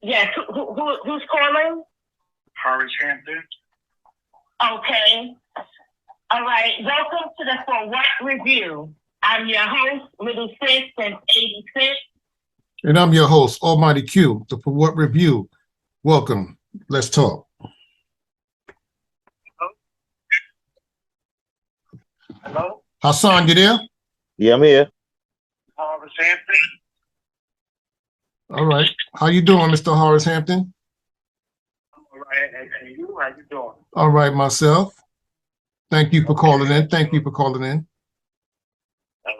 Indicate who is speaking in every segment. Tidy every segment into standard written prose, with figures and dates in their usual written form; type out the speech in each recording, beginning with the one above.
Speaker 1: Yes, who's calling?
Speaker 2: Horace Hampton.
Speaker 1: Okay. All right. Welcome to the ForWhat review. I'm your host, Little Sis since '86.
Speaker 3: And I'm your host, Almighty Q, the ForWhat Review. Welcome. Let's talk.
Speaker 2: Hello?
Speaker 3: Hassan, you there?
Speaker 4: Yeah, I'm here.
Speaker 2: Horace Hampton.
Speaker 3: All right. How you doing, Mr. Horace Hampton?
Speaker 2: All right. And you, how you doing?
Speaker 3: All right, myself. Thank you for calling in. Thank you for calling in.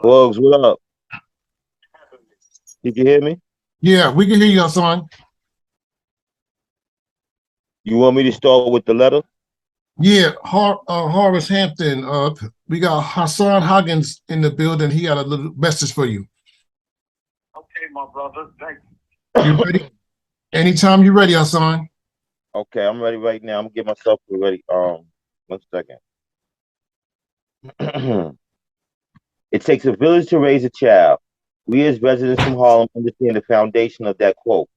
Speaker 4: Bugs, what up? Did you hear me?
Speaker 3: Yeah, we can hear you, Hassan.
Speaker 4: You want me to start with the letter?
Speaker 3: Yeah, Horace Hampton. We got Hassan Huggins in the building. He got a little message for you.
Speaker 2: Okay, my brother. Thank
Speaker 3: You ready? Anytime you're ready, Hassan.
Speaker 4: Okay, I'm ready right now. I'm gonna get myself ready. 1 second. It takes a village to raise a child. We as residents from Harlem understand the foundation of that quote.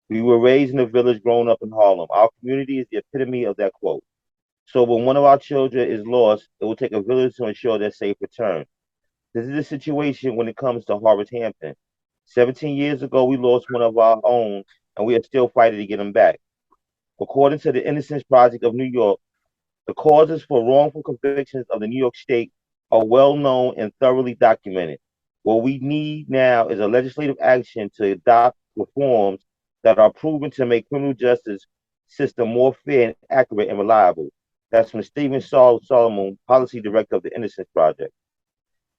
Speaker 4: We were raised in a village, grown up in Harlem. Our community is the epitome of that quote. So when one of our children is lost, it will take a village to ensure their safe return. This is the situation when it comes to Horace Hampton. 17 years ago, we lost one of our own, and we are still fighting to get him back. According to the Innocence Project of New York, the causes for wrongful convictions of the New York State are well known and thoroughly documented. What we need now is a legislative action to adopt reforms that are proven to make criminal justice system more fair and accurate and reliable. That's from Stephen Solomon, Policy Director of the Innocence Project.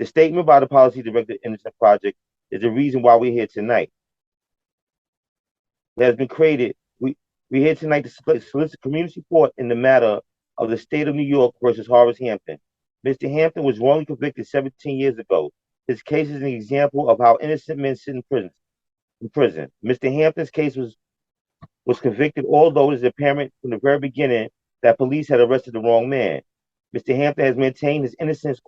Speaker 4: The statement by the Policy Director of the Innocence Project is the reason why we're here tonight. It has been created. We're here tonight to solicit community support in the matter of the state of New York versus Horace Hampton. Mr. Hampton was wrongly convicted 17 years ago. His case is an example of how innocent men sit in prison. Mr. Hampton's case was convicted, although it is apparent from the very beginning that police had arrested the wrong man. Mr. Hampton has maintained his innocence,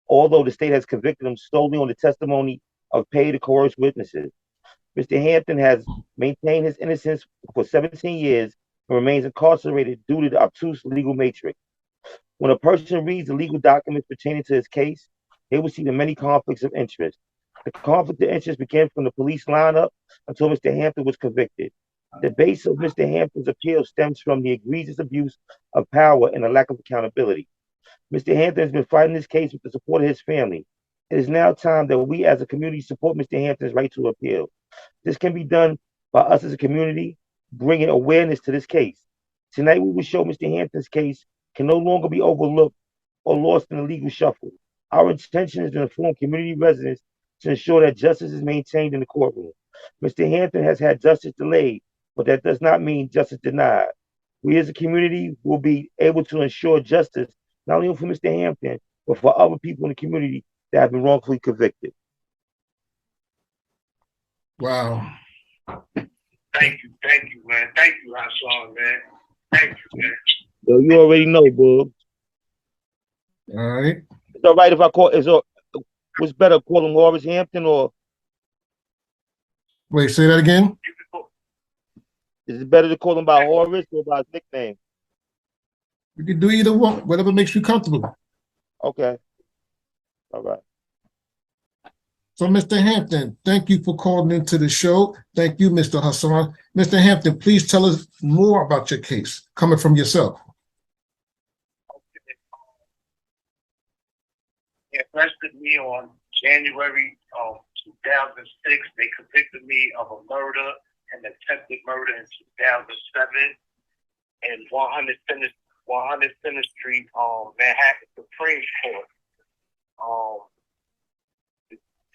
Speaker 4: although the state has convicted him solely on the testimony of paid or coerced witnesses. Mr. Hampton has maintained his innocence for 17 years and remains incarcerated due to the obtuse legal matrix. When a person reads the legal documents pertaining to his case, they will see the many conflicts of interest. The conflict of interest began from the police lineup until Mr. Hampton was convicted. The base of Mr. Hampton's appeal stems from the egregious abuse of power and the lack of accountability. Mr. Hampton has been fighting this case with the support of his family. It is now time that we as a community support Mr. Hampton's right to appeal. This can be done by us as a community bringing awareness to this case. Tonight, we will show Mr. Hampton's case can no longer be overlooked or lost in the legal shuffle. Our intention is to inform community residents to ensure that justice is maintained in the courtroom. Mr. Hampton has had justice delayed, but that does not mean justice denied. We as a community will be able to ensure justice not only for Mr. Hampton, but for other people in the community that have been wrongfully convicted.
Speaker 3: Wow.
Speaker 2: thank you, man. Thank you, Hassan, man. Thank you, man.
Speaker 4: So you already know, Boog.
Speaker 3: All right.
Speaker 4: It's all right if I call. What's better, call him Horace Hampton, or
Speaker 3: Wait, say that again.
Speaker 4: is it better to call him by Horace or by his nickname?
Speaker 3: You can do either one, whatever makes you comfortable.
Speaker 4: Okay, all right.
Speaker 3: So, Mr. Hampton, thank you for calling into the show. Thank you, Mr. Hassan. Mr. Hampton, please tell us more about your case coming from yourself.
Speaker 2: They arrested me on January 2006. They convicted me of a murder and attempted murder in 2007 in 100 Center Street, Manhattan Supreme Court.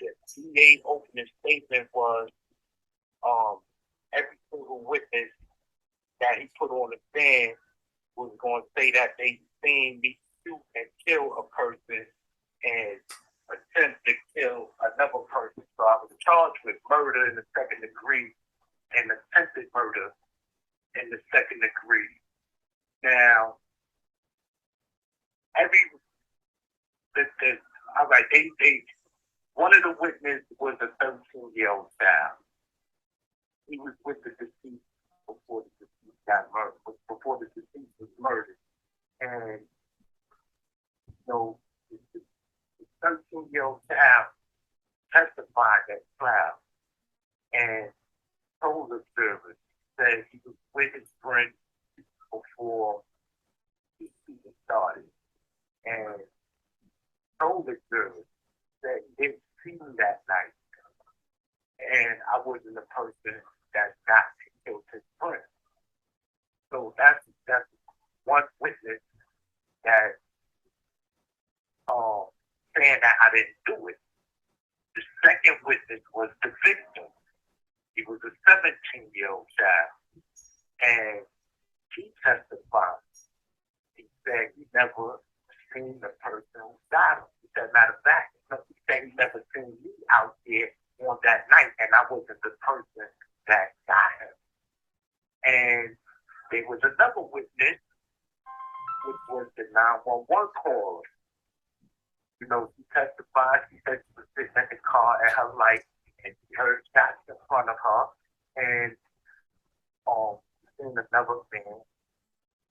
Speaker 2: The DA opening statement was every single witness that he put on the stand was going to say that they seen me shoot and kill a person and attempt to kill another person. So I was charged with murder in the second degree and attempted murder in the second degree. Now, all right, one of the witnesses was a 13-year-old child. he was with the deceased before the deceased got murdered, before the deceased was murdered. And, you know, the 13-year-old child testified at trial and told the service that he was with his friend before the shooting started, and told the service that he didn't see me that night, and I wasn't the person that got to kill his friend. So that's one witness that saying that I didn't do it. The second witness was the victim. He was a 17-year-old child, and he testified. He said he never seen the person who died. He said, matter of fact, he said he never seen me out there on that night, and I wasn't the person that got him. And there was another witness, which was the 911 caller. You know, she testified. She said she was sitting in the car at her light, and she heard shots in front of her, and seen another man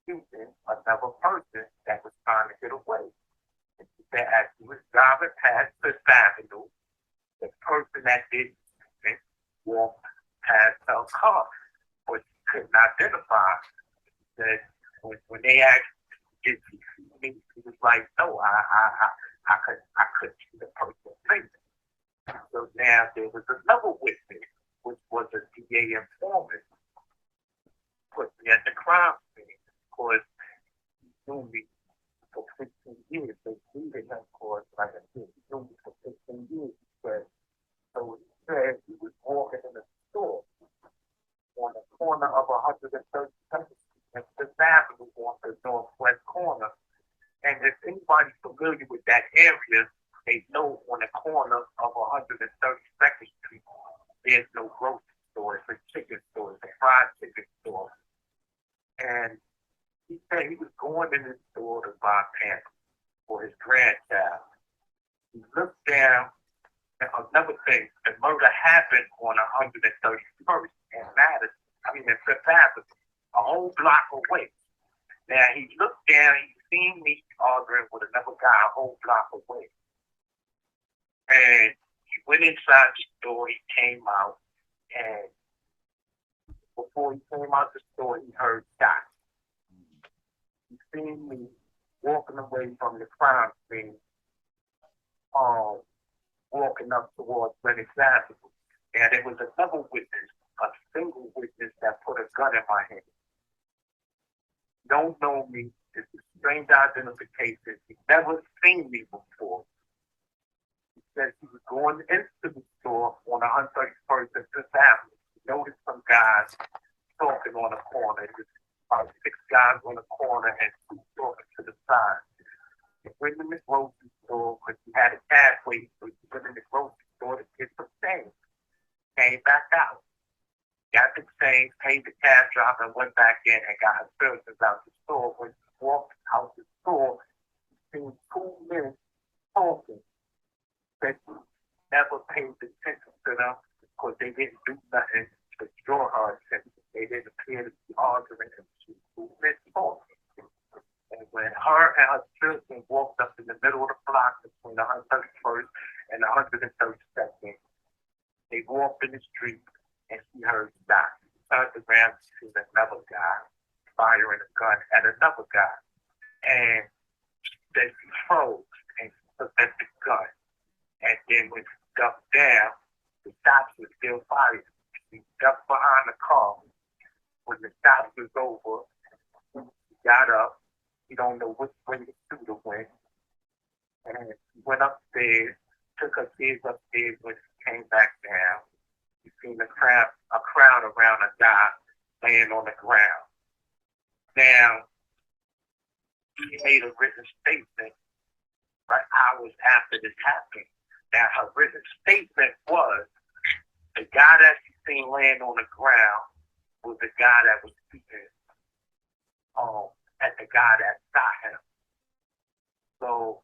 Speaker 2: shooting another person that was trying to get away. And she said as she was driving past Fifth Avenue, the person that did it walked past her car, but she couldn't identify. She said when they asked, did she see me? She was like, no, I couldn't see the person's face. So now there was another witness, which was a DA informant, put me at the crime scene because he knew me for 15 years. They needed him for, like I said, he knew me for 15 years. So he said he was walking in a store on the corner of 132nd Street and Fifth Avenue on the northwest corner. And if anybody's familiar with that area, they know on the corner of 132nd Street, there's no grocery store. It's a chicken store. It's a fried chicken store. And he said he was going in the store to buy pants for his grandchild. He looked down, and another thing, the murder happened on 131st and Madison. In Fifth Avenue, a whole block away. Now he looked down, he seen me arguing with another guy a whole block away. And he went inside the store, he came out, and before he came out the store, he heard shots. He seen me walking away from the crime scene, walking up towards Greenwich Avenue. And there was another witness, a single witness that put a gun in my hand. Don't know me. It's a strange identification. He's never seen me before. He said he was going into the store on 131st and Fifth Avenue. He noticed some guys talking on the corner. It was about 6 guys on the corner and 2 talking to the side. He went in the grocery store because he had a cash waiting, so he went in the grocery store to get some change. Came back out. Got the change, paid the cash drop, and went back in and got his services out the store. When he walked out the store, he seen 2 men talking. That he never paid attention to them because they didn't do nothing to draw her attention. They didn't appear to be arguing and she 2 men talking. And when her and her children walked up in the middle of the block between 131st and 132nd, they walked in the street and she heard shots. She turned around to see another guy firing a gun at another guy. And then she froze and she took at the gun. And then when she ducked down, the shots were still fired. She ducked behind the car. When the shots was over, she got up. She don't know which way the shooter went. And she went upstairs, took her kids upstairs. When she came back down, you seen a crowd around a guy laying on the ground. Now, she made a written statement right hours after this happened. Now, her written statement was the guy that she seen laying on the ground was the guy that was shooting at the guy that shot him. So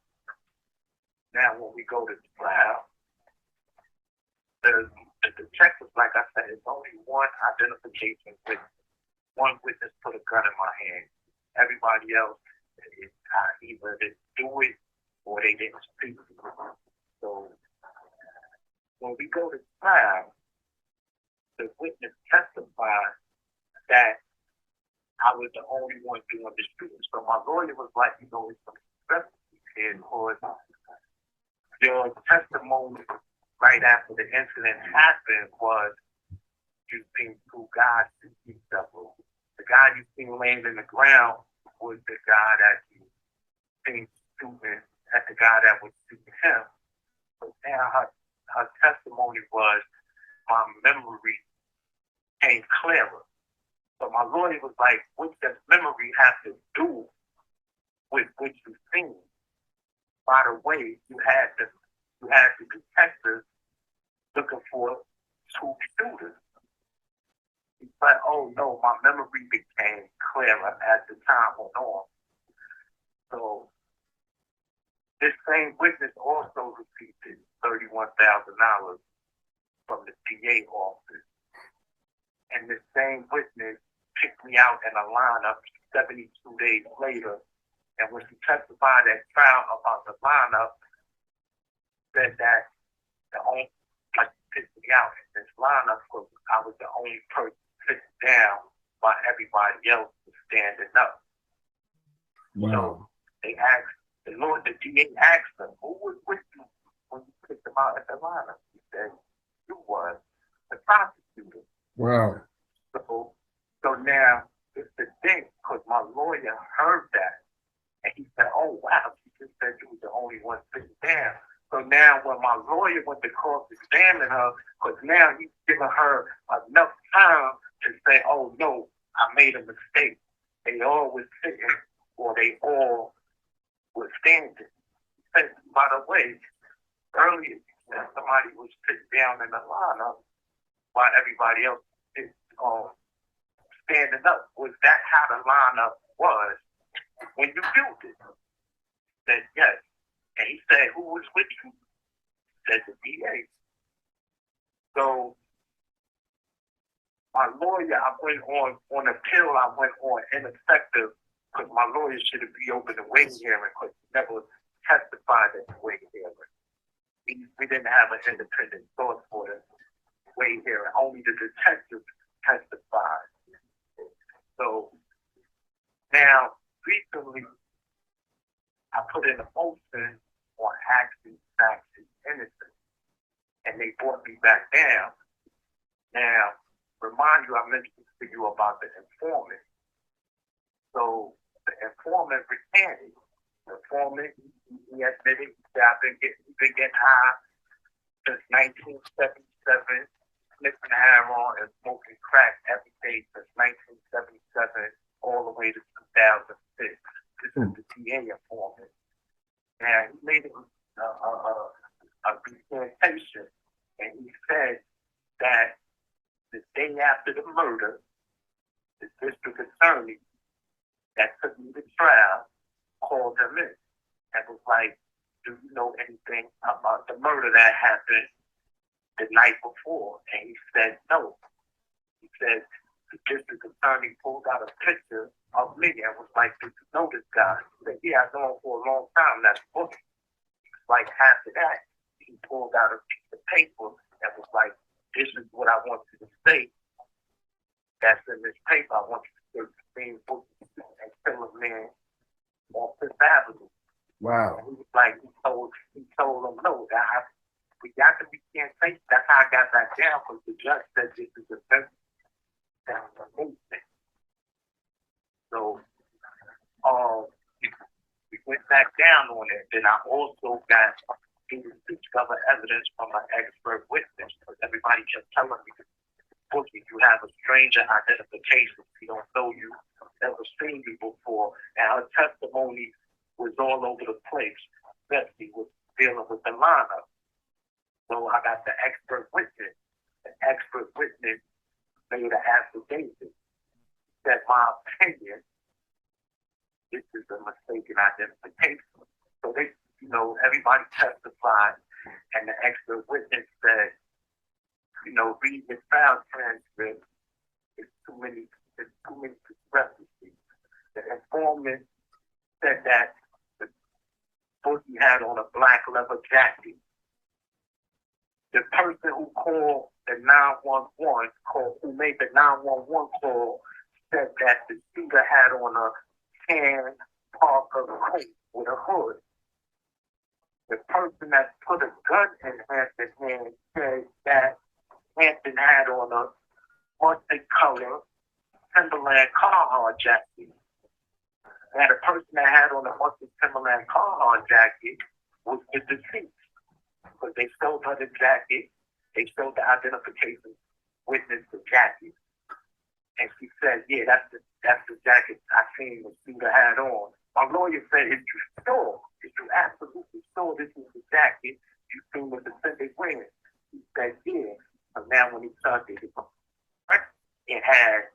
Speaker 2: now when we go to trial, the the detectives, like I said, it's only one identification with one witness put a gun in my hand. Everybody else, either didn't do it or they didn't speak. So when we go to trial, the witness testified that I was the only one doing the shooting. So my lawyer was like, it's some discrepancy here because your testimony right after the incident happened was you seen two guys shoot each other. The guy you seen laying in the ground was the guy that you seen shooting at the guy that was shooting him. But now her testimony was my memory came clearer. So my lawyer was like, what does memory have to do with what you've seen? By the way, you had the detectives looking for two shooters. He's like, oh no, my memory became clearer as the time went on. So this same witness also received $31,000 from the DA office. And the same witness picked me out in a lineup 72 days later. And when she testified at trial about the lineup, said that the only person picked me out in this lineup was I was the only person sitting down while everybody else was standing up.
Speaker 3: Wow.
Speaker 2: So they asked, the DA asked them, who was with you when you picked them out at the lineup? He said, you was the prosecutor.
Speaker 3: Wow.
Speaker 2: So now it's the thing, because my lawyer heard that, and he said, oh, wow, she just said you was the only one sitting down. So now when my lawyer went to cross-examine her, because now he's giving her enough time to say, oh, no, I made a mistake. They all was sitting, or they all were standing. He said, by the way, earlier somebody was sitting down in the lineup while everybody else is standing up. Was that how the lineup was when you built it? He said, yes. And he said, who was with you? He said, the DA. So my lawyer, I went on appeal, I went on ineffective because my lawyer should have been open to waiting hearing because he never testified at the waiting hearing. We didn't have an independent source for the waiting hearing. Only the detective testified. So now, recently, I put in a motion on acting facts innocent, and they brought me back down. Now, remind you, I mentioned to you about the informant. So the informant recanted. The informant, he admitted that I've been getting high since 1977, sniffing heroin and smoking crack every day since 1977 all the way to 2006. This is the DA informant. And he made a recantation, and he said that the day after the murder, the district attorney that took me to trial called him in and was like, do you know anything about the murder that happened the night before? And he said, no. He said, the district attorney pulled out a picture of me and was like, did you know this guy? He said, yeah, I know him for a long time. That's Boogie. Like after that, he pulled out a piece of paper and was like, this is what I want you to say. That's in this paper. I want you to say the same book and kill a man on Fifth Avenue.
Speaker 3: Wow.
Speaker 2: And he was like, he told him, no, we got to be can't say. That's how I got that down because the judge said this is a offensive. That's a movement. So, we went back down on it. Then I also got to discover evidence from an expert witness because everybody kept telling me, Boogie, you have a stranger identification. We don't know you, never seen you before. And her testimony was all over the place, especially with dealing with the lineup. So I got the expert witness. The expert witness made an affidavit that my opinion, this is a mistaken identification. So they, everybody testified, and the expert witness said reading the trial transcript, it's too many discrepancies. The informant said that the bookie had on a black leather jacket. The person who called the 911 who made the 911 call, said that the shooter had on a tan Parker coat with a hood. The person that put a gun in Hampton's hand said that Hampton had on a mustard color Timberland Carhartt jacket. And the person that had on the mustard Timberland Carhartt jacket was the deceased. Because they stole her the jacket, they stole the identification witness the jacket. And she said, yeah, that's the jacket I seen the shooter had on. My lawyer said, if you absolutely stole this is the jacket you seen the defendant wearing. He said, yeah. So now when he turned it had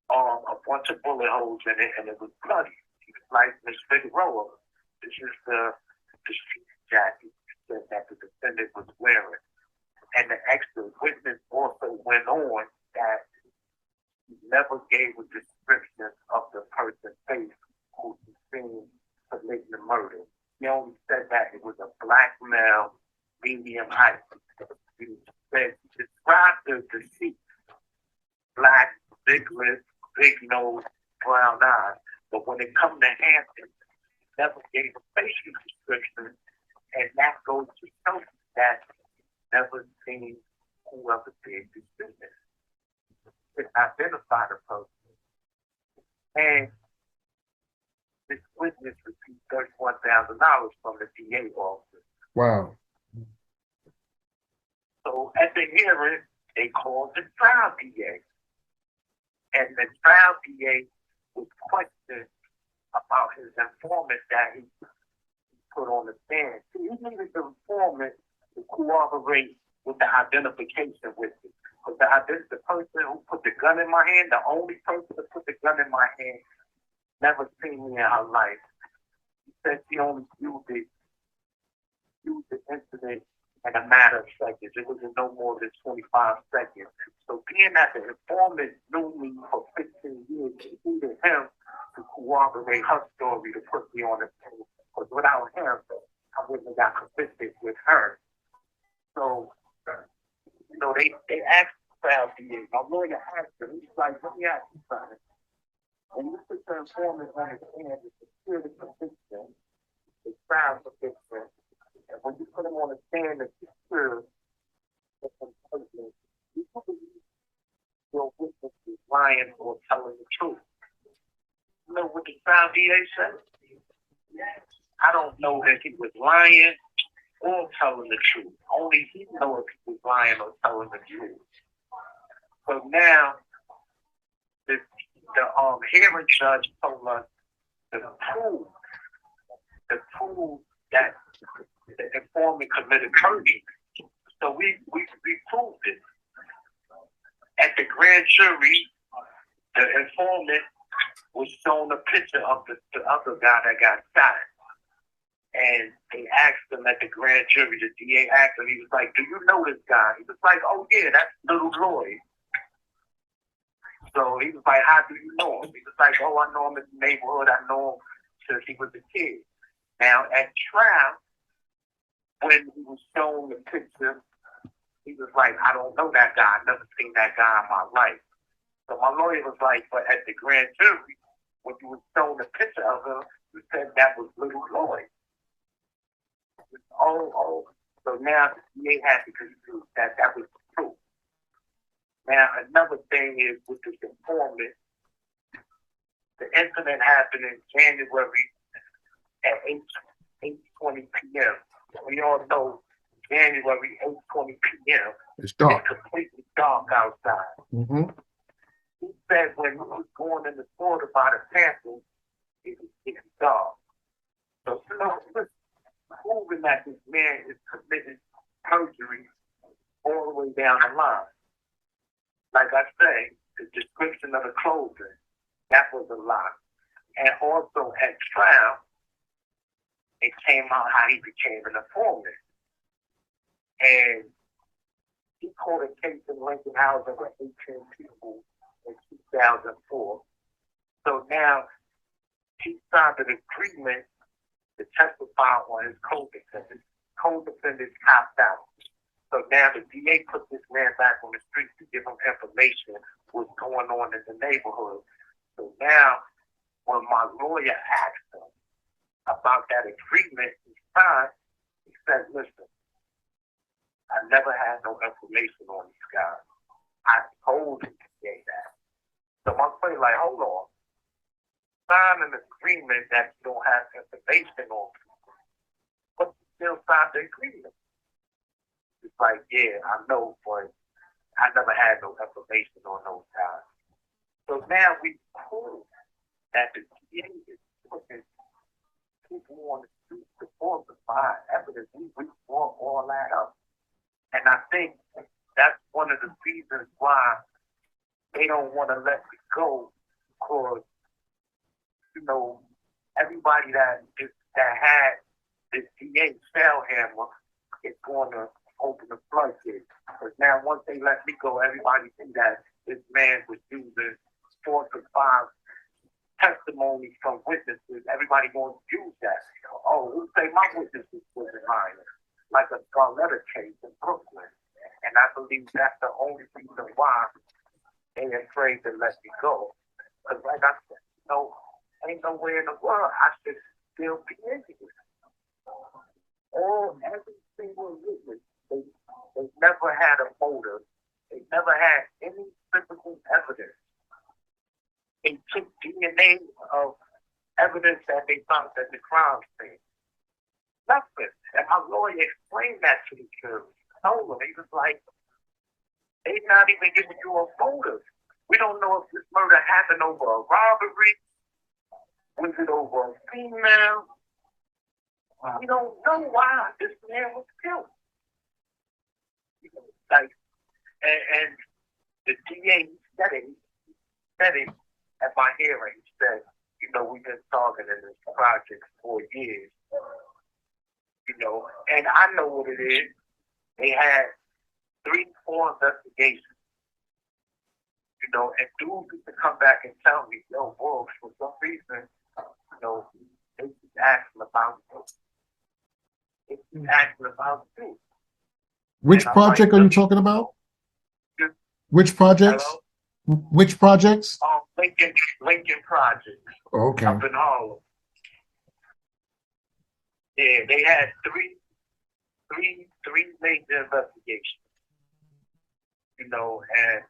Speaker 2: a bunch of bullet holes in it and it was bloody. He was like, Miss Figueroa, this is the jacket that the defendant was wearing. And the extra witness also went on that he never gave a description of the person's face who he seen committing the murder. He only said that it was a black male, medium height. He said, describe the deceased, black, big lips, big nose, brown eyes. But when it comes to Hampton, he never gave a facial description. And that goes to show that never seen whoever did this business. To identify the person. And this witness received $31,000 from the DA office.
Speaker 3: Wow.
Speaker 2: So at the hearing, they called the trial DA. And the trial DA was questioned about his informant that he put on the stand. He needed the informant to cooperate with the identification witness. Because the person who put the gun in my hand, the only person that put the gun in my hand, never seen me in her life. She said she only viewed the incident in a matter of seconds. It was no more than 25 seconds. So being that the informant knew me for 15 years, it needed him to corroborate her story to put me on the stand. Because without him, I wouldn't have got convicted with her. So, they asked the trial DA. My lawyer asked him, he's like, let me ask you something. When you put the informant on his stand, it's a security conviction, it's trial conviction, and when you put him on the stand, it's secure, it's important. You believe your witness is lying or telling the truth. You know what the trial DA said? I don't know if he was lying or telling the truth. Only he knows if he was lying or telling the truth. So now, the hearing judge told us to prove that the informant committed perjury. So we proved it. At the grand jury, the informant was shown a picture of the other guy that got shot. And they asked him at the grand jury, the DA asked him, he was like, do you know this guy? He was like, oh yeah, that's little Lloyd. So he was like, how do you know him? He was like, oh, I know him in the neighborhood. I know him since he was a kid. Now at trial, when he was shown the picture, he was like, I don't know that guy. I've never seen that guy in my life. So my lawyer was like, but at the grand jury, when you was shown the picture of him, you said that was little Lloyd. So now the DA had to conclude that was true. Now another thing is with this informant, the incident happened in January at 8:20 p.m. We all know January 8:20 p.m.
Speaker 3: It's dark.
Speaker 2: It's completely dark outside.
Speaker 3: Mm-hmm.
Speaker 2: He said when he was going in the store to buy the samples, it was dark. So proving that this man is committing perjury all the way down the line. Like I say, the description of the clothing, that was a lie. And also at trial, it came out how he became an informant. And he caught a case in Lincoln Housing with 18 people in 2004. So now he signed an agreement to testify on his co-defendants. Co-defendants copped out. So now the DA put this man back on the street to give him information what's going on in the neighborhood. So now, when my lawyer asked him about that agreement he signed, he said, listen, I never had no information on these guys. I told the DA that. So my friend like, hold on. Sign an agreement that you don't have information on people, but you still signed the agreement. It's like, yeah, I know, but I never had no information on those guys. So now we prove that the DA is putting people on the street to falsify evidence. We brought all that up. And I think that's one of the reasons why they don't want to let me go, because, you know, everybody that had this DA spellhammer is going to open the floodgates. Because now once they let me go, everybody see that this man was using 4 to 5 testimonies from witnesses. Everybody going to use that. Oh, who say my witnesses wasn't lying? Like a Scarletta case in Brooklyn. And I believe that's the only reason why they're afraid to let me go. Because like I said, you know, ain't nowhere in the world I should still be in here. Every single witness, they never had a motive. They never had any physical evidence. They took DNA of evidence that they found at the crime scene. Nothing. And my lawyer explained that to the jury. Told them, he was like, they're not even giving you a motive. We don't know if this murder happened over a robbery. Was it over a female? We don't know why this man was killed. Like, and the DA said it at my hearing. He said, you know, we've been talking in this project for years. You know, and I know what it is. They had 3, 4 investigations. You know, and dudes used to come back and tell me, yo, bro, for some reason, you know, they keep asking about you. They keep asking about you.
Speaker 3: Which project are you talking about? Which projects?
Speaker 2: Hello?
Speaker 3: Which projects?
Speaker 2: Lincoln Project.
Speaker 3: Okay.
Speaker 2: Up in Harlem. Yeah, they had three major investigations. You know, and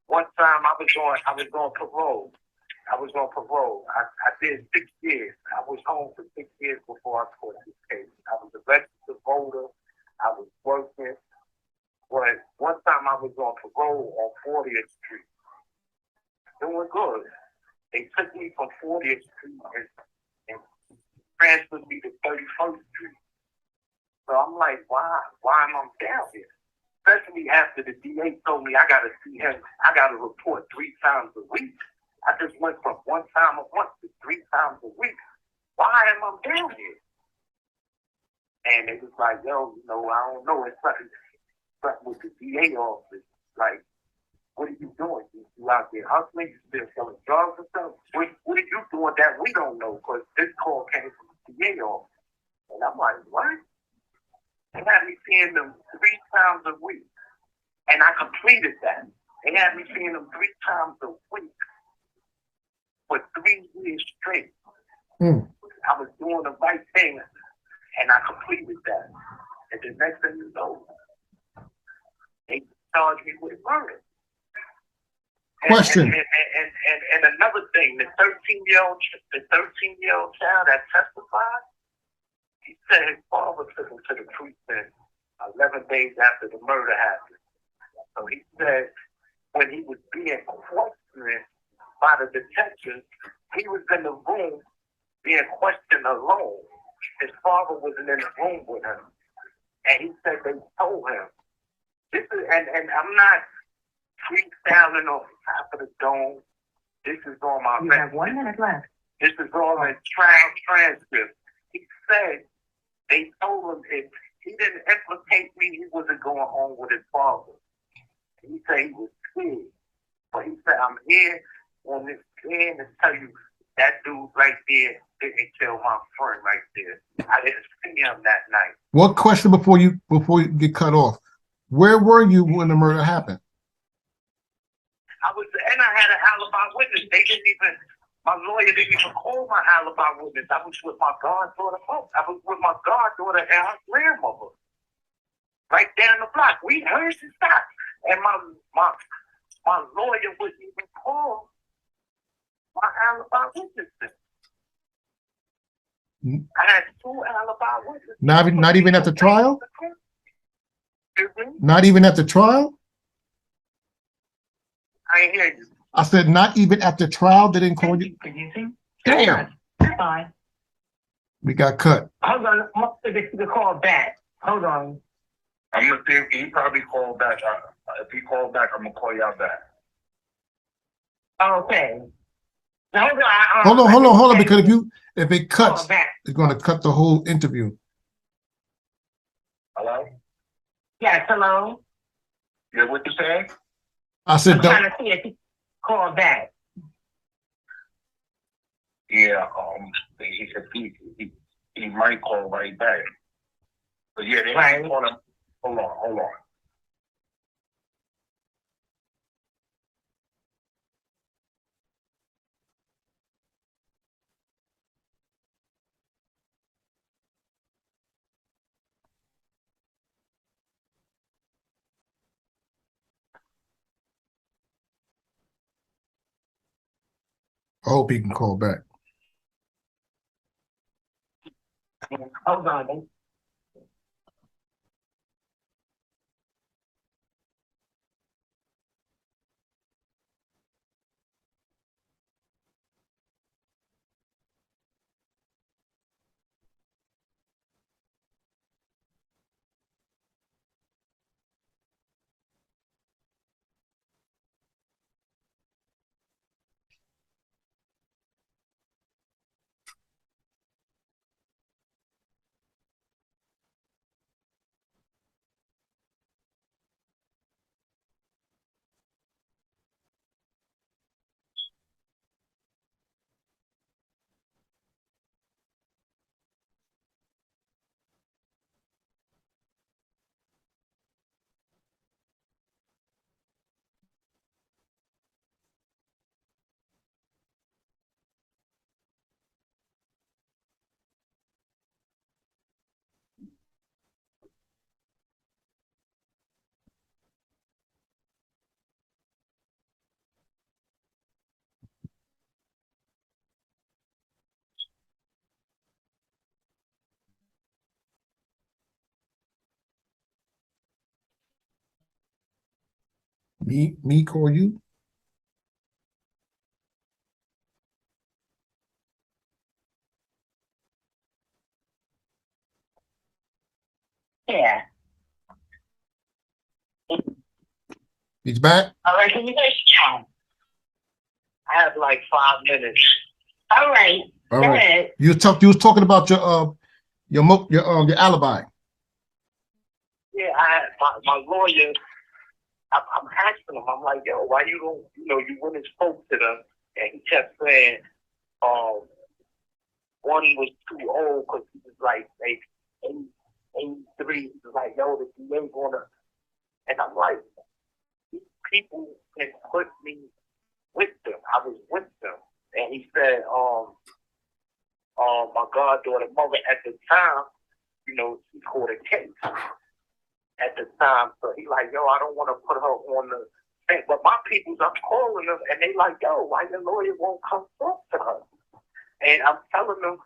Speaker 2: one time I was on parole. I did 6 years. I was home for 6 years before I caught this case. I was a registered voter. I was working. But one time I was on parole on 40th Street. Doing good. They took me from 40th Street and transferred me to 31st Street. So I'm like, why am I down here? Especially after the DA told me I got to see him. I got to report 3 times a week. I just went from 1 time a month to 3 times a week. Why am I down here? And it was like, yo, you know, I don't know. It's something with the DA office. Like, what are you doing? You out there hustling? You still selling drugs or something? What are you doing that we don't know? Because this call came from the DA office. And I'm like, what? They had me seeing them 3 times a week. And I completed that. They had me seeing them 3 times a week for 3 years straight. I was doing the right thing, and I completed that. And the next thing you know, they charged me with murder.
Speaker 3: Question.
Speaker 2: And another thing, the 13-year-old child that testified, he said his father took him to the precinct 11 days after the murder happened. So he said when he was being questioned by the detectives, he was in the room being questioned alone. His father wasn't in the room with him. And he said they told him, this is, and I'm not freestyling off the top of the dome. This is on my
Speaker 1: You have 1 minute left.
Speaker 2: This is all in trial transcript. He said they told him if he didn't implicate me, he wasn't going home with his father. He said he was scared. But he said, I'm here on this stand to tell you that dude right there didn't kill my friend right there. I didn't see him that night.
Speaker 3: One question before you get cut off. Where were you when the murder happened?
Speaker 2: I was, and I had an alibi witness. They didn't even, my lawyer didn't even call my alibi witness. I was with my goddaughter. I was with my goddaughter and her grandmother. Right down the block. We heard the stop. And my lawyer wouldn't even call my alibi witnesses. I had 2 alibi witnesses.
Speaker 3: Not even at the trial?
Speaker 2: Mm-hmm.
Speaker 3: Not even at the trial?
Speaker 2: I ain't hear you.
Speaker 3: I said not even at the trial they didn't call you? Damn.
Speaker 1: Fine.
Speaker 3: We got cut.
Speaker 1: Hold on. I'm going to get the call back. Hold on.
Speaker 5: I'm gonna think he probably called back. If he called back, I'm gonna call y'all back.
Speaker 1: Okay. Now,
Speaker 3: Hold on, because if it cuts,
Speaker 1: back.
Speaker 3: it's going to cut the whole interview.
Speaker 5: Hello?
Speaker 1: Yes, hello?
Speaker 5: Yeah, what you saying?
Speaker 3: I said,
Speaker 1: I'm trying to see if he called back.
Speaker 5: Yeah, he might call right back. But yeah, they
Speaker 1: Right.
Speaker 5: call him. Hold on.
Speaker 3: I hope he can call back.
Speaker 1: Hold on.
Speaker 3: Me call you?
Speaker 1: Yeah.
Speaker 3: He's back?
Speaker 1: All right, can you guys chat?
Speaker 2: I have like 5 minutes.
Speaker 1: All right.
Speaker 3: All
Speaker 1: Go
Speaker 3: right.
Speaker 1: ahead.
Speaker 3: You was talking about your alibi.
Speaker 2: Yeah, my lawyer, I'm asking him, I'm like, yo, why you don't, you went and spoke to them, and he kept saying, one was too old because he was like 83. He was like, yo, the DA gonna, and I'm like, these people can put me with them. I was with them, and he said, my goddaughter mother at the time, she caught a case at the time. So he like, yo, I don't want to put her on the thing. But my peoples, I'm calling them, and they like, yo, why your lawyer won't come talk to her? And I'm telling them,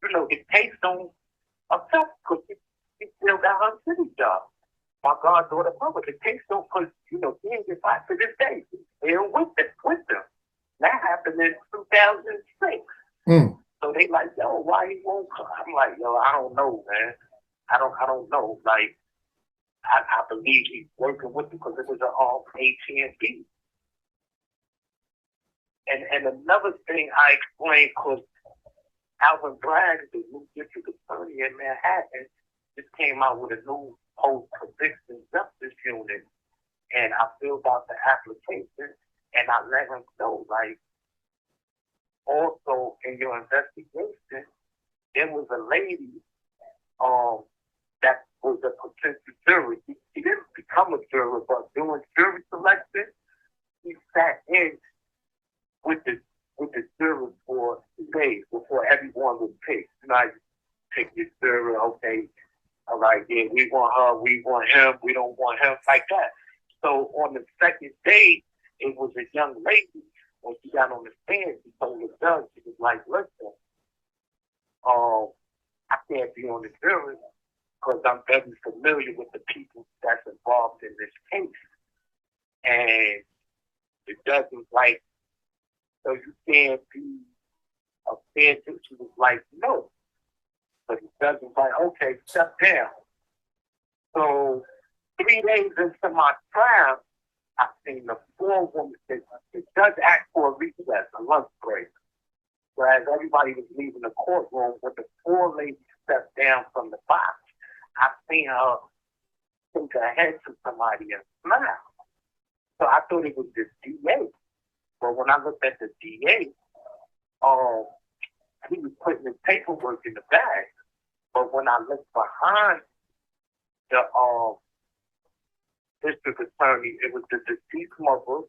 Speaker 2: the case don't affect because she still got her city job. My goddaughter mother, the case don't, because, she ain't get back to this day. They're with them. That happened in 2006. So they like, yo, why he won't come? I'm like, yo, I don't know, man. I don't know. Like, I believe he's working with them because it was an AT&T. And another thing I explained, because Alvin Bragg, the new district attorney in Manhattan, just came out with a new post-conviction justice unit. And I filled out the application and I let him know, like, also in your investigation, there was a lady that was a potential juror. He didn't become a juror, but doing jury selection, he sat in with the jurors for 2 days before everyone was picked. You know, I pick your juror, okay, all right, yeah, we want her, we want him, we don't want him, like that. So on the second day, it was a young lady. When she got on the stand, she told the judge, she was like, listen, I can't be on the jury because I'm very familiar with the people that's involved in this case. And the judge was like, so you can't be a fair judge? She was like, no. But the judge was like, okay, step down. So 3 days into my trial, I seen the 4 women. The judge asked for a recess, a lunch break. Whereas everybody was leaving the courtroom, when the 4 ladies stepped down from the box, I seen her take her head to somebody and smile. So I thought it was the DA. But when I looked at the DA, he was putting his paperwork in the bag. But when I looked behind the district attorney, it was the deceased mother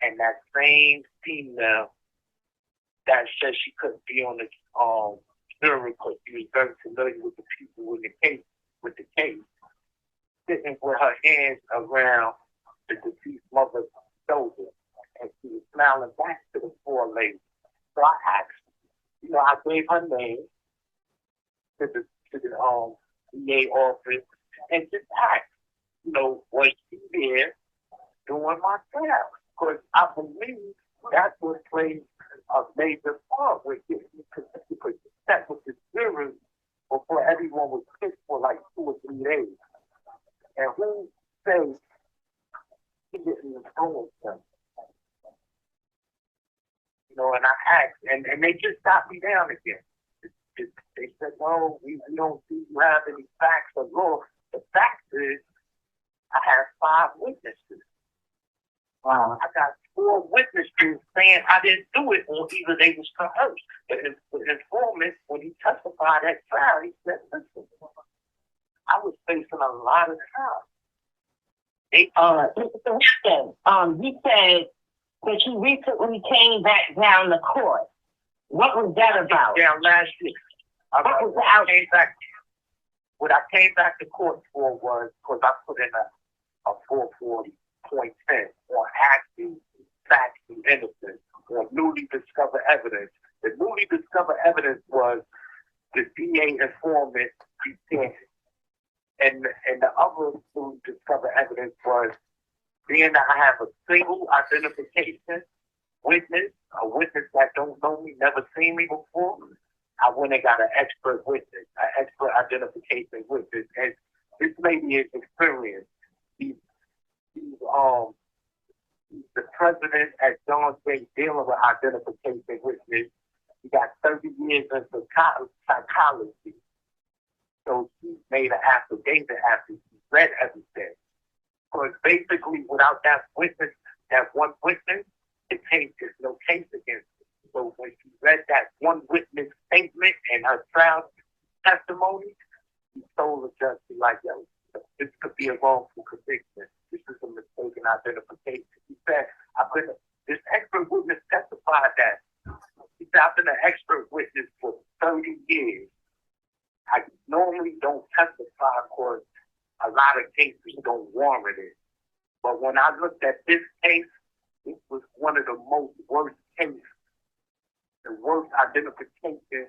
Speaker 2: and that same female that said she couldn't be on the jury because she was very familiar with the people in the case, sitting with her hands around the deceased mother's shoulder, and she was smiling back to the 4 ladies. So I asked, I gave her name to the DA office and just asked, was she there doing my trial? Because I believe that's what plays a major part with it. Because that was the jury before everyone was picked for like 2 or 3 days. And who says he didn't influence them? And I asked, and they just stopped me down again. They said, well, we don't see you have any facts or law. The fact is, I have 5 witnesses. Wow. I got 4 witnesses saying I didn't do it, or either they was coerced. The informant, when he testified at trial, he said, listen, I was facing a lot of time.
Speaker 1: You said that you recently came back down to court. What was that about?
Speaker 2: Down last year. What I came back to court for was because I put in a 440.10 on acting, facts, and innocence, on newly discovered evidence. The newly discovered evidence was the DA informant pretended. And the other newly discovered evidence was being that I have a single identification witness, a witness that don't know me, never seen me before. I went and got an expert witness, an expert identification witness. And this lady is experienced. He's the president at John Jay dealing with identification witness. He got 30 years in psychology. So she made an affidavit after she read everything. Because basically, without that witness, that one witness, there's no case against it. So when she read that one witness statement and her trial testimony, she told the judge, like, yo, this could be a wrongful conviction. This is a mistaken identification. She said, this expert witness testified that. She said, I've been an expert witness for 30 years. I normally don't testify because a lot of cases don't warrant it. But when I looked at this case, it was one of the most worst cases, the worst identification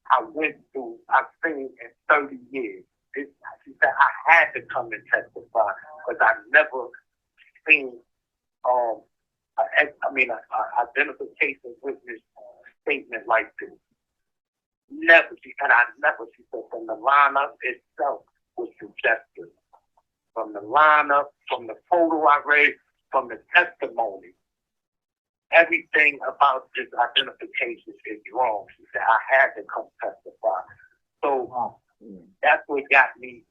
Speaker 2: I went through, I've seen in 30 years. She said I had to come and testify because I've never seen an identification witness statement like this. Never. She said from the lineup itself was suggestive. From the lineup, from the photo I read, from the testimony. Everything about this identification is wrong. She said, I had to come testify. So that's what got me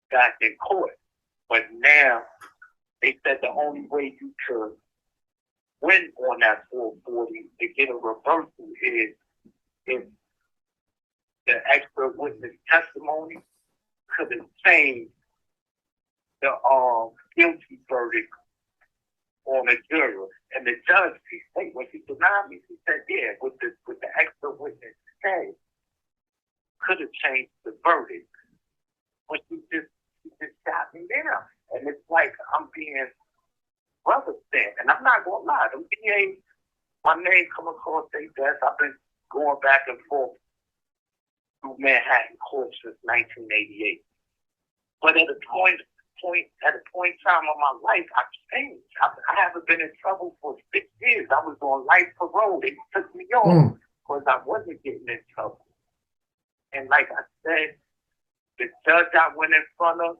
Speaker 2: back in court. But now they said the only way you could win on that 440 to get a reversal is if the expert witness testimony could have changed the guilty verdict on a juror. And the judge, when he denied me, he said, yeah, with the expert witness say, could have changed the verdict. But he just got me there. And it's like I'm being rubber stamped. And I'm not gonna lie, the DA, my name come across their desk. I've been going back and forth through Manhattan court since 1988. But at a point in time of my life, I've changed. I haven't been in trouble for 6 years. I was on life parole. They took me on because I wasn't getting in trouble. And like I said, the judge I went in front of,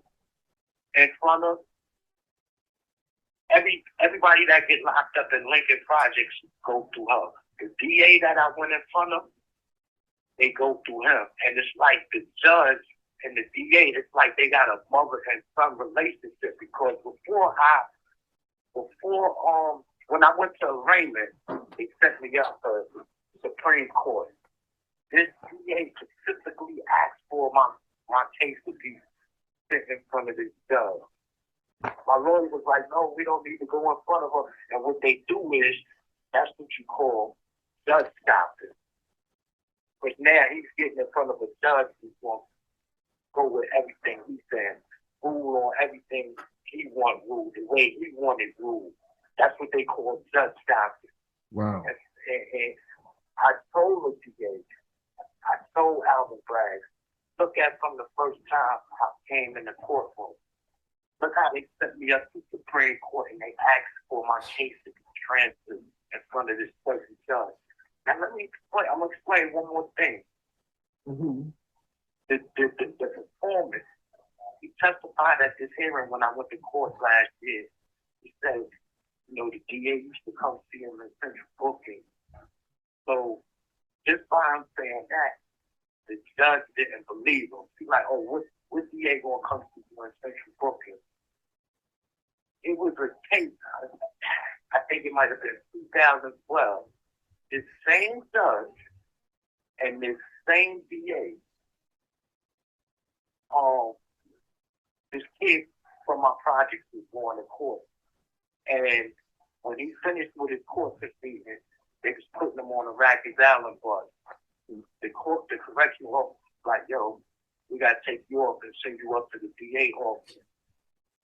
Speaker 2: everybody that get locked up in Lincoln Projects go through her. The DA that I went in front of, they go through him. And it's like the judge and the DA, it's like they got a mother and son relationship, because when I went to arraignment, they sent me up to the Supreme Court. This DA specifically asked for my case to be sent in front of this judge. My lawyer was like, no, we don't need to go in front of her. And what they do is, that's what you call judge stopping. But now he's getting in front of a judge who's going to go with everything he said, rule on everything he want ruled, the way he wanted ruled. That's what they call judge stopping.
Speaker 3: Wow.
Speaker 2: And I told the DA, I told Alvin Bragg, look at from the first time I came in the courtroom. Look how they sent me up to the Supreme Court and they asked for my case to be transferred in front of this certain judge. Now let me explain. I'm gonna explain one more thing. The informant, he testified at this hearing when I went to court last year. He said, the DA used to come see him in Central Booking. So just by him saying that, the judge didn't believe him. He's like, oh, what DA gonna come see you in Central Booking? It was a case, I think it might have been 2012. This same judge and this same DA, this kid from my project was going to court. And when he finished with his court proceedings, they was putting him on a Rikers Island bus. The correctional officer was like, yo, we got to take you off and send you up to the DA office.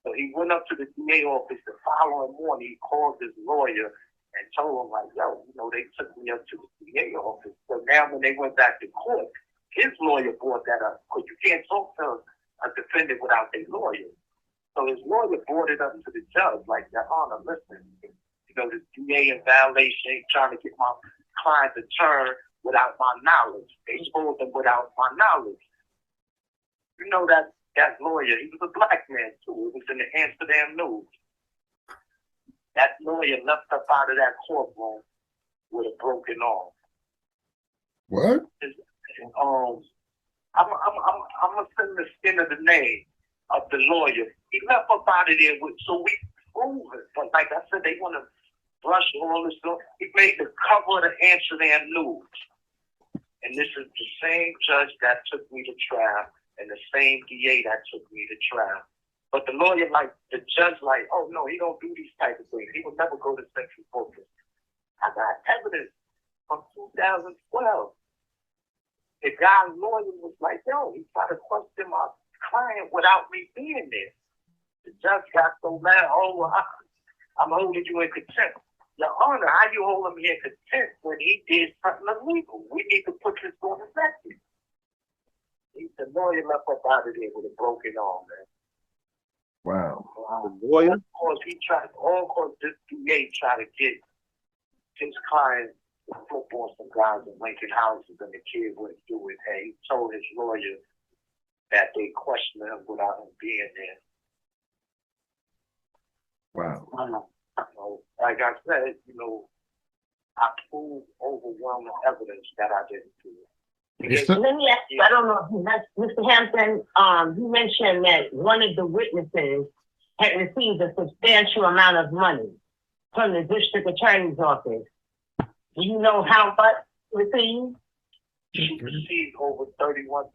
Speaker 2: So he went up to the DA office the following morning. He called his lawyer and told him, like, yo, they took me up to the DA office. So now when they went back to court, his lawyer brought that up, because you can't talk to a defendant without their lawyer. So his lawyer brought it up to the judge, like, Your Honor, listen, the DA in violation, trying to get my client to turn without my knowledge. They exposed him without my knowledge. That lawyer, he was a black man too. It was in the Amsterdam News. That lawyer left up out of that courtroom with a broken arm.
Speaker 3: What?
Speaker 2: I'm gonna send the skin of the name of the lawyer. He left up out of there so we prove it. But like I said, they want to brush all this stuff. He made the cover of the Amsterdam News. And this is the same judge that took me to trial and the same DA that took me to trial. But the lawyer, the judge, oh no, he don't do these type of things. He would never go to Central Focus. I got evidence from 2012. The guy's lawyer was like, yo, he tried to question my client without me being there. The judge got so mad, I'm holding you in contempt. Your Honor, how you holding me in contempt when he did something illegal? We need to put this on the record. The lawyer left up out of there with a broken arm, man.
Speaker 3: Wow.
Speaker 4: The lawyer?
Speaker 2: Of course, this DA tried to get his client to flip on some guys in Lincoln houses, and the kid wouldn't do it. And he told his lawyer that they questioned him without him being there.
Speaker 3: Wow.
Speaker 2: Like I said, I proved overwhelming evidence that I didn't do it.
Speaker 1: Let me ask you, I don't know if that's Mr. Hampton, you mentioned that one of the witnesses had received a substantial amount of money from the district attorney's office. Do you know how much received?
Speaker 2: She received over $31,000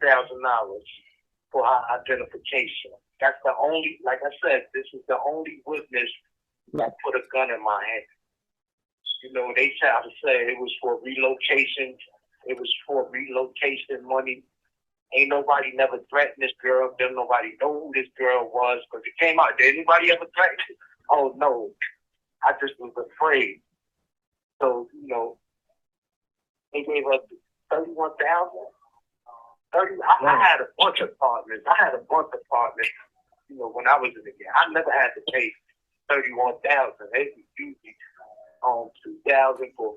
Speaker 2: for her identification. That's the only, like I said, this is the only witness that put a gun in my hand. You know, they tried to say it was for relocation. It was for relocation money. Ain't nobody never threatened this girl. Didn't nobody know who this girl was because it came out. Did anybody ever threaten her? Oh, no. I just was afraid. So, you know, they gave us 31,000. I had a bunch of partners. You know, when I was in the game, I never had to pay 31,000. They was usually 2,000 for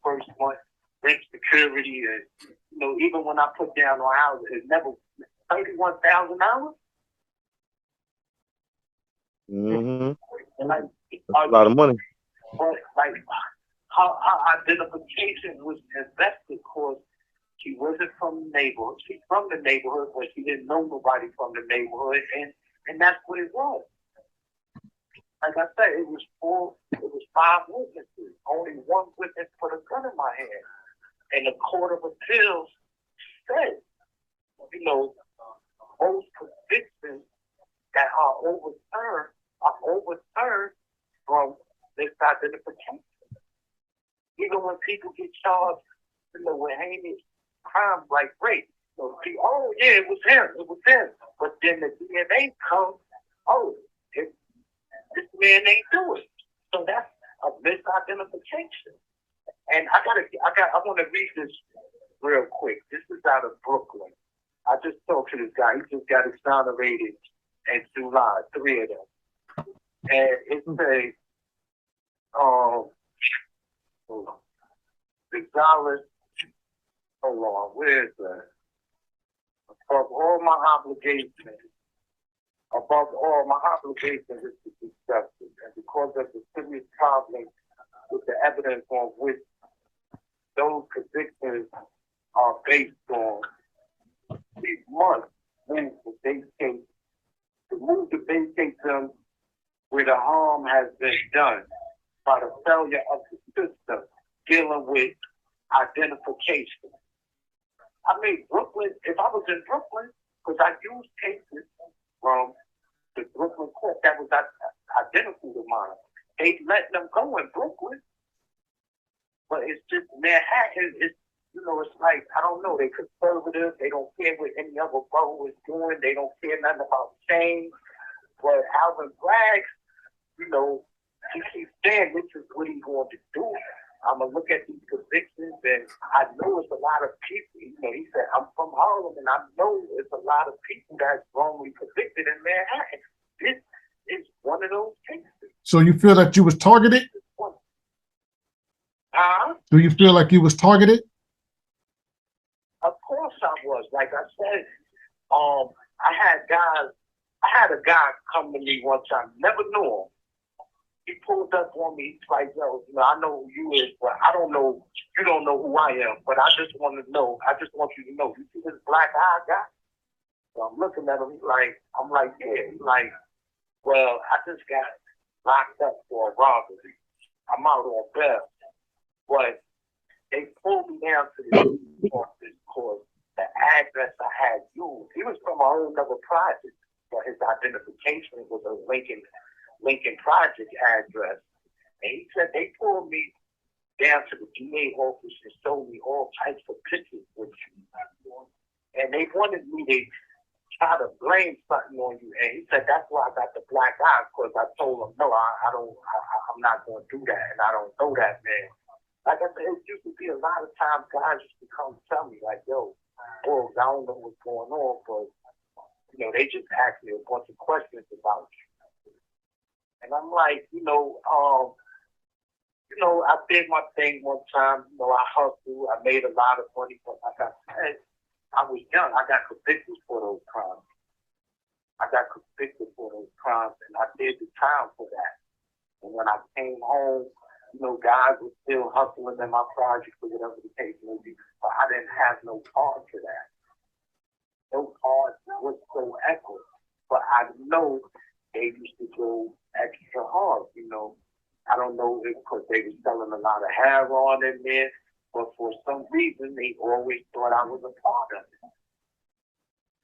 Speaker 2: first month rent, security, and you know, even when I put down on houses, it never $31,000. Like,
Speaker 4: a lot of money.
Speaker 2: But like, her identification was invested because she wasn't from the neighborhood. She's from the neighborhood, but she didn't know nobody from the neighborhood, and that's what it was. Like I said, it was 5 witnesses. Only one witness put a gun in my hand. And the Court of Appeals said, you know, most convictions that are overturned from this identification. Even when people get charged, you know, with heinous crimes like rape, so see, oh yeah, it was him. But then the DNA comes, oh, this man ain't do it. So that's a misidentification. And I want to read this real quick. This is out of Brooklyn. I just talked to this guy. He just got exonerated in July, 3 of them. And it says, regardless, hold on, where is that? Above all my obligations is to be justice. And because of the serious problem with the evidence on which those convictions are based on, we must move to vacate them where the harm has been done by the failure of the system dealing with identification. I mean, Brooklyn, if I was in Brooklyn, because I used cases from the Brooklyn court that was identical to mine, they let them go in Brooklyn. But it's just Manhattan, it's, you know, it's like, I don't know, they're conservative, they don't care what any other borough is doing, they don't care nothing about change. But Alvin Bragg, you know, he keeps saying this is what he's going to do. I'm going to look at these convictions, and I know it's a lot of people. You know, he said, I'm from Harlem, and I know it's a lot of people that's wrongly convicted in Manhattan. This is one of those cases.
Speaker 3: So you feel that you was targeted? Do you feel like you was targeted?
Speaker 2: Of course I was. Like I said, I had a guy come to me one time, never knew him. He pulled up on me. He's like, yo, you know, I know who you is, but I don't know, you don't know who I am, but I just want to know, I just want you to know, you see this black eye guy? So I'm looking at him, I'm like, yeah. He's like, well, I just got locked up for a robbery. I'm out on bail. But they pulled me down to the office because the address I had used, he was from a whole other project, but his identification was a Lincoln Project address. And he said they pulled me down to the DA office and showed me all types of pictures with you. And they wanted me to try to blame something on you. And he said that's why I got the black eye, because I told him, no, I'm not going to do that, and I don't know that man. Like I said, it used to be a lot of times guys used to come tell me, like, yo, boy, I don't know what's going on, but, you know, they just asked me a bunch of questions about you. And I'm like, I did my thing one time. You know, I hustled. I made a lot of money. But like I said, I was young. I got convicted for those crimes. And I did the time for that. And when I came home, you know, guys were still hustling in my project or whatever the case may be. But I didn't have no card to that. No card whatsoever. But I know they used to go extra hard, you know. I don't know if because they were selling a lot of heroin in there, but for some reason they always thought I was a part of it.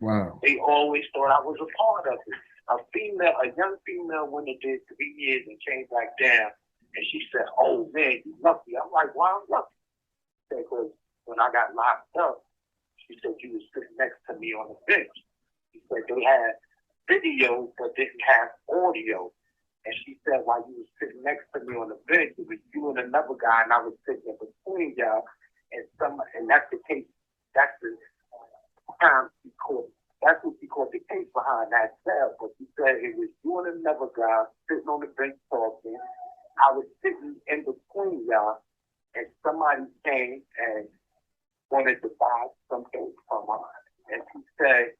Speaker 3: Wow.
Speaker 2: They always thought I was a part of it. A young female went and did 3 years and came back down, and she said, "Oh man, you lucky." I'm like, "Why I'm lucky?" Because when I got locked up, she said you was sitting next to me on the bench. She said they had video but didn't have audio. And she said while you was sitting next to me on the bench, it was you and another guy, and I was sitting in between y'all. And that's the case. That's the time she caught. That's what she caught the case behind that cell. But she said it was you and another guy sitting on the bench talking. I was sitting in between y'all, and somebody came and wanted to buy something from her. And she said,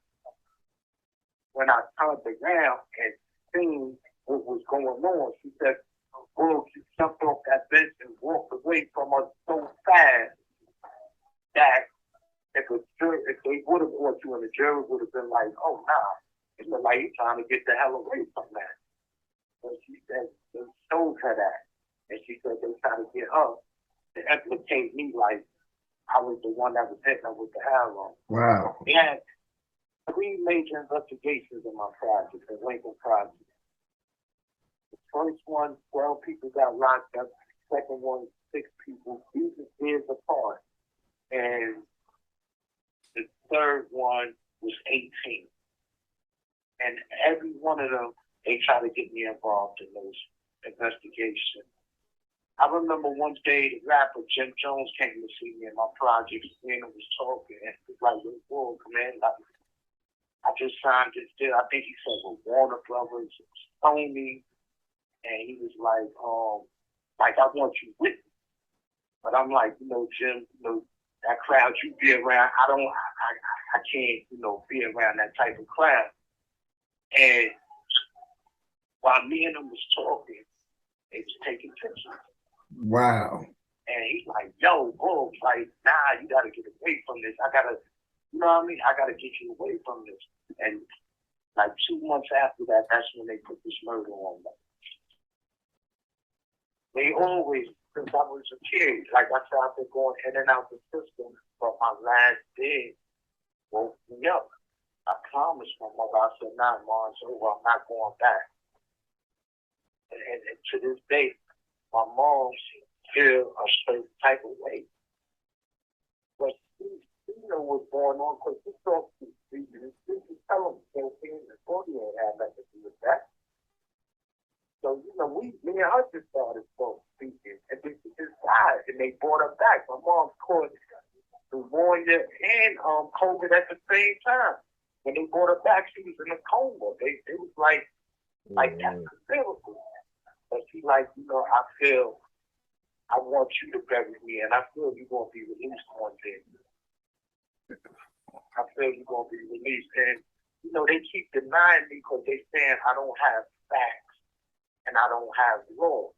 Speaker 2: when I turned around and seen what was going on, she said, "Bro, she jumped off that bench and walked away from us so fast that if they would have brought you in, the jury would have been like, oh, nah, it's like you're trying to get the hell away from that." And she said they showed her that. And she said they tried to get her to implicate me like I was the one that was hitting her with the heroin.
Speaker 3: Wow.
Speaker 2: They had 3 major investigations in my project, the Lincoln Project. The first one, 12 people got locked up. The second one, 6 people. These are years apart. And the third one was 18. And every one of them, they tried to get me involved in those investigations. I remember one day the rapper Jim Jones came to see me in my project. Me and him was talking. And he was like, "Whoa, man, like, I just signed this deal." I think he said with Warner Brothers, Sony. And he was like, I want you with me. But I'm like, Jim, that crowd you be around, I can't, be around that type of crowd. And while me and him was talking, they was taking pictures.
Speaker 3: Wow.
Speaker 2: And he's like, "Yo, bro, like, nah, you gotta get away from this. I gotta get you away from this." And like 2 months after that, that's when they put this murder on me. They always, since I was a kid, like I said, I've been going in and out the system, but my last day woke me up. I promised my mother, I said, "Nah, Mom, it's over. I'm not going back." And to this day, my mom feel a certain type of way. But she know what's going on because she talks to people. She tell them the thing the body ain't had nothing to do with that. So, me and her just started speaking. And then she just died. And they brought her back. My mom caught pneumonia and COVID at the same time. When they brought her back, she was in a coma. It was like that's a miracle. But she like, I feel I want you to bury me, and I feel you're going to be released one day. I feel you're going to be released. And, they keep denying me because they saying I don't have facts and I don't have law.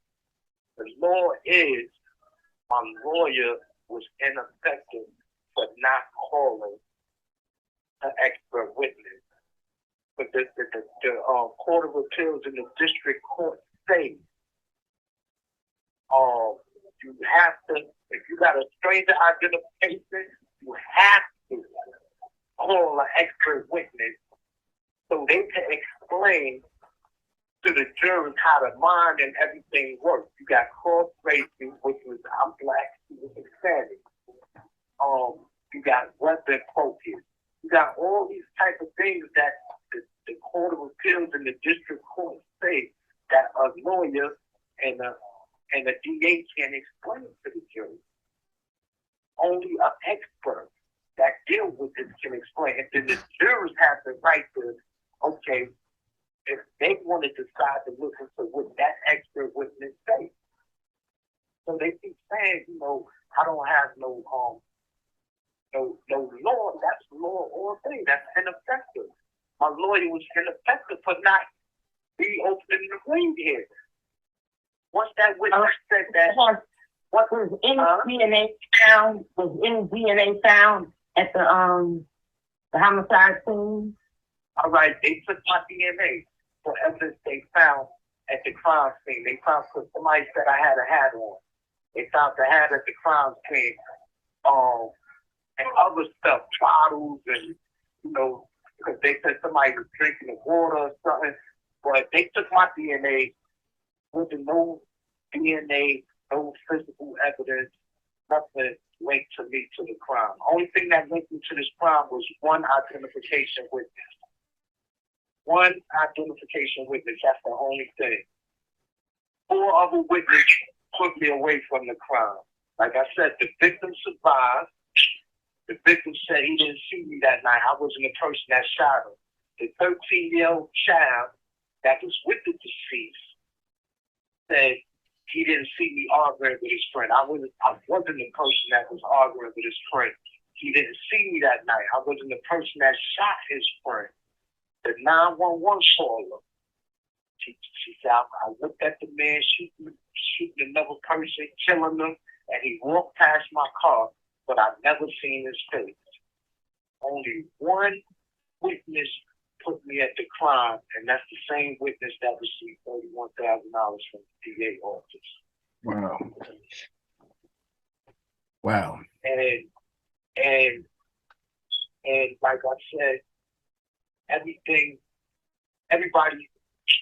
Speaker 2: The law is my lawyer was ineffective for not calling an expert witness. But the Court of Appeals in the district court say, you have to, if you got a stranger identification, you have to call an expert witness so they can explain to the jurors how the mind and everything works. You got cross-racial, which was I'm black, he was Hispanic. You got weapon focus. You got all these type of things that the Court of Appeals and the district court say that a lawyer and a DA can't explain to the jury. Only an expert that deals with this can explain. And then the jurors have the right to, okay, if they want to decide to listen to what that expert witness say. So they keep saying, I don't have no law. That's law all day. That's ineffective. My lawyer was ineffective for not reopening the ring here. Once that witness said that,
Speaker 1: what was any DNA found? Was any DNA found at the homicide scene?
Speaker 2: all right, they took my DNA. for evidence they found at the crime scene. They found somebody said I had a hat on. They found the hat at the crime scene. And other stuff, bottles and, because they said somebody was drinking the water or something. But they took my DNA with no DNA, no physical evidence, nothing linked to me to the crime. Only thing that linked me to this crime was one identification witness. One identification witness, that's the only thing. 4 other witnesses took me away from the crime. Like I said, the victim survived. The victim said he didn't see me that night. I wasn't the person that shot him. The 13-year-old child that was with the deceased said he didn't see me arguing with his friend. I wasn't the person that was arguing with his friend. He didn't see me that night. I wasn't the person that shot his friend. The 911 caller, she said, I looked at the man shooting another person, killing them, and he walked past my car, but I've never seen his face. Only one witness put me at the crime, and that's the same witness that received $31,000 from the DA office.
Speaker 3: Wow. Wow.
Speaker 2: And like I said, everybody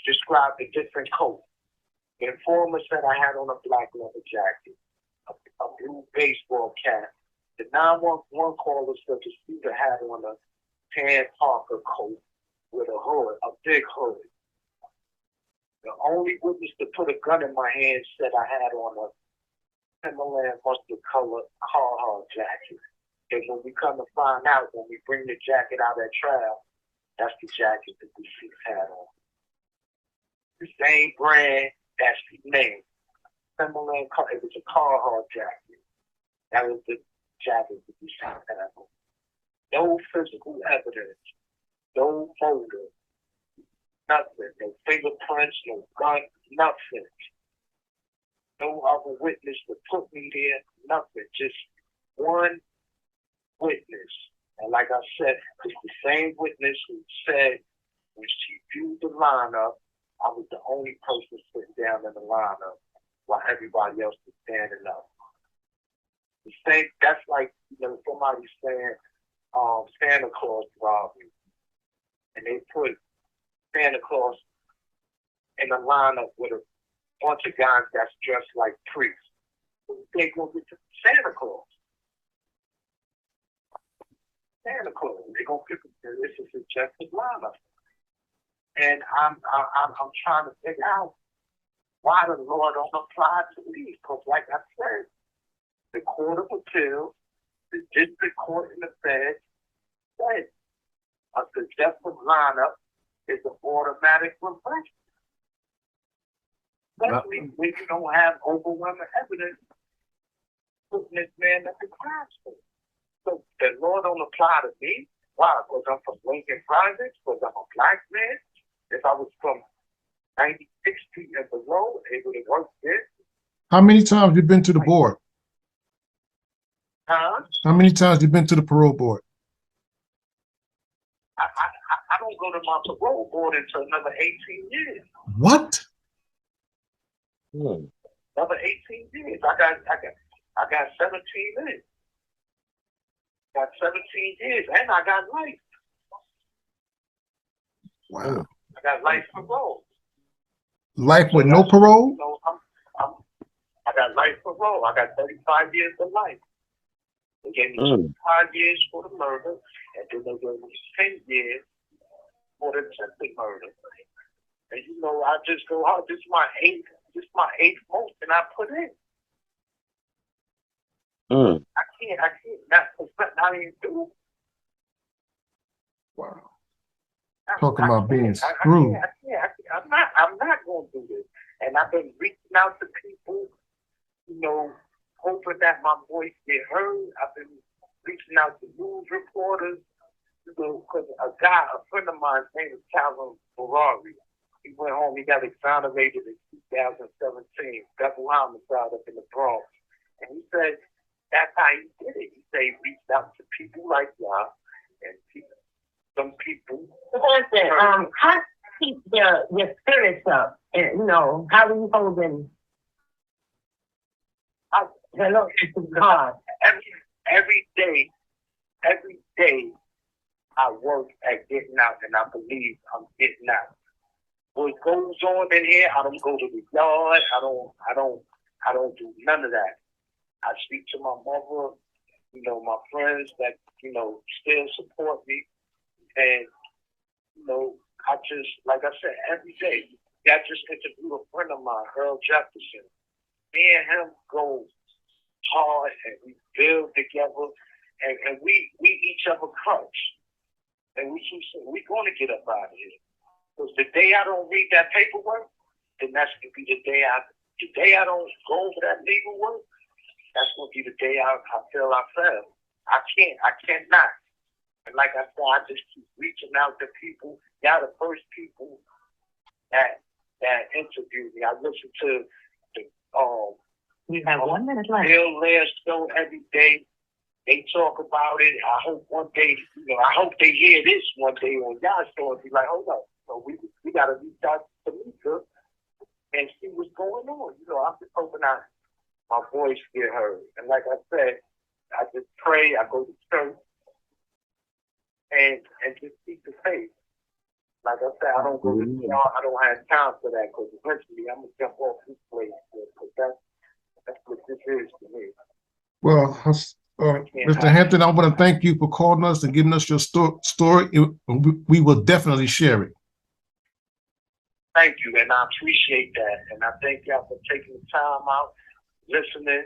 Speaker 2: described a different coat. The informant said I had on a black leather jacket, a blue baseball cap. The 911 caller said the speaker had on a tan Parker coat with a hood, a big hood. The only witness to put a gun in my hand said I had on a Himalayan mustard colored Carhartt jacket. And when we come to find out, when we bring the jacket out at trial, that's the jacket that the deceased had on. The same brand, that's the name. Himalayan, it was a Carhartt jacket. That was the jacket that the deceased had on. No physical evidence. No photo, nothing, no fingerprints, no gun, nothing. No other witness to put me there, nothing. Just one witness. And like I said, it's the same witness who said when she viewed the lineup, I was the only person sitting down in the lineup while everybody else was standing up. The same, that's like, somebody saying, Santa Claus robbed me. And they put Santa Claus in a lineup with a bunch of guys that's dressed like priests. They go get Santa Claus. Santa Claus. They gonna pick this is a suggested lineup. And I'm trying to figure out why the law don't apply to me. Because like I said, the Court of Appeals, the District Court in the Fed said a suggested lineup is an automatic reversal. Especially when you don't have overwhelming evidence putting this man at the crime scene. So the law don't apply to me. Why? Because I'm from Lincoln Projects, because I'm a black man. If I was from 96 feet and below, able to work this.
Speaker 3: How many times you been to the board?
Speaker 2: Huh?
Speaker 3: How many times you been to the parole board?
Speaker 2: I don't go to my parole board until another 18 years.
Speaker 3: What?
Speaker 2: Another 18 years. I got 17 years. Got 17 years, and I got life.
Speaker 3: Wow.
Speaker 2: I got life parole.
Speaker 3: Life with no parole?
Speaker 2: So I got life parole. I got 35 years of life. They gave me 25 years for the murder, and then they gave me 10 years for the attempted murder. And I just go out. This is my eighth motion I put in. I can't. That's not even do.
Speaker 3: Wow. Talking about being screwed.
Speaker 2: I'm not going to do this. And I've been reaching out to people, hoping that my voice get heard. I've been reaching out to news reporters, because a friend of mine, his name is Calvin Ferrari. He went home, he got exonerated in 2017, double homicide up in the Bronx. And he said that's how he did it. He said he reached out to people like y'all and some people.
Speaker 1: Listen, keep your spirits up? And, you know, how are you holding? Hello, God.
Speaker 2: Every day, I work at getting out, and I believe I'm getting out. What goes on in here, I don't go to the yard. I don't do none of that. I speak to my mother, you know, my friends that, you know, still support me. And, you know, I just, like I said, every day, I just interviewed a friend of mine, Earl Jefferson. Me and him go hard and we build together and we each other crunch. And we keep saying, we're going to get up out of here. Because the day I don't read that paperwork, then that's going to be the day I don't go over that legal work, that's going to be the day I feel I fail. I cannot. And like I said, I just keep reaching out to people. Y'all the first people that interviewed me. I listen to the
Speaker 1: You have 1 minute left.
Speaker 2: Bill Last show every day. They talk about it. I hope one day, you know, I hope they hear this one day on y'all show and be like, hold up. So we got to reach out to Mika and see what's going on. You know, I'm just hoping my voice get heard. And like I said, I just pray, I go to church, and just keep the faith. Like I said, I don't go to the yard. I don't have time for that because eventually I'm going to jump off this place. Because that's what this is to me.
Speaker 3: Well, Mr. Hampton, I want to thank you for calling us and giving us your story. We will definitely share it.
Speaker 2: Thank you, and I appreciate that. And I thank y'all for taking the time out, listening.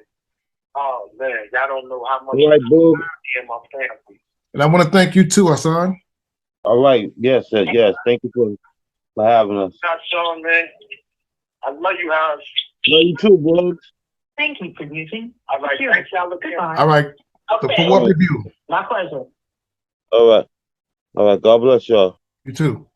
Speaker 2: Oh, man, y'all don't know how much
Speaker 4: All right, Boog.
Speaker 2: me and my family.
Speaker 3: And I want to thank you too, Hassan.
Speaker 4: All right. Yes, sir. Yes. Thank you for having us.
Speaker 2: Not Sean, man. I love you, House.
Speaker 4: Love you too, Boog.
Speaker 1: Thank you for using.
Speaker 2: All right, thanks y'all again.
Speaker 1: Goodbye.
Speaker 3: All right. The
Speaker 1: Okay.
Speaker 3: ForWhat review.
Speaker 1: My pleasure.
Speaker 4: All right. God bless y'all.
Speaker 3: You too.